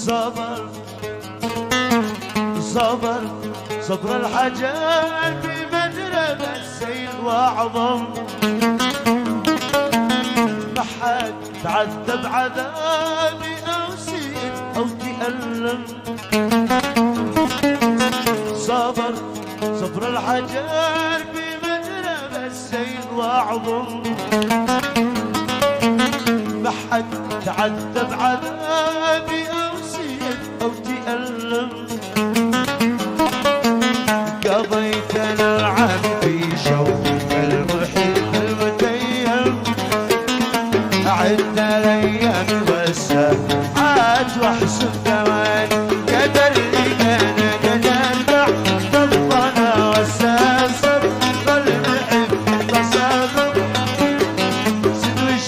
صبر صبر صبر الحجر في مدربة السيل وأعظم، ما حد تعذب عذابي أو سيد أو تألم. صبر صبر الحجر في مدربة السيل وأعظم، ما حد تعذب عذابي أو سيد أو تألم. قضيت العام في شوق المحيط المتيم، أعدنا الأيام والساعات وأحسن